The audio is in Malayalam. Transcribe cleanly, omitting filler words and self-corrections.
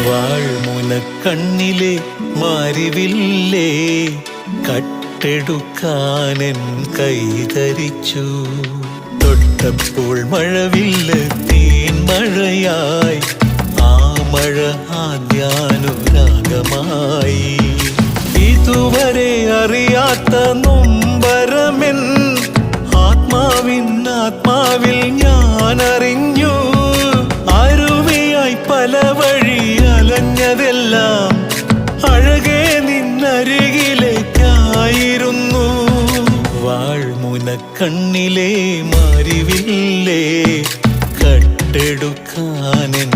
വാൾമുനക്കണ്ണിലെ മാരിവില്ലേ കട്ടെടുക്കാനെൻ കൈതരിച്ചു. തൊട്ടപ്പോൾ മഴവില്ല് തേൻമഴയായി, ആ മഴ ആദ്യാനുരാഗമായി. ഇതുവരെ അറിയാത്ത നൊമ്പരമെൻ ആത്മാവിൽ ഞാൻ അറിഞ്ഞു. അരുവിയായി പല വഴി അലഞ്ഞതെല്ലാം അഴകേ നിന്നരികിലേക്കായിരുന്നു. വാൾമുനക്കണ്ണിലെ മാരിവില്ലേ കട്ടെടുക്കാനെൻ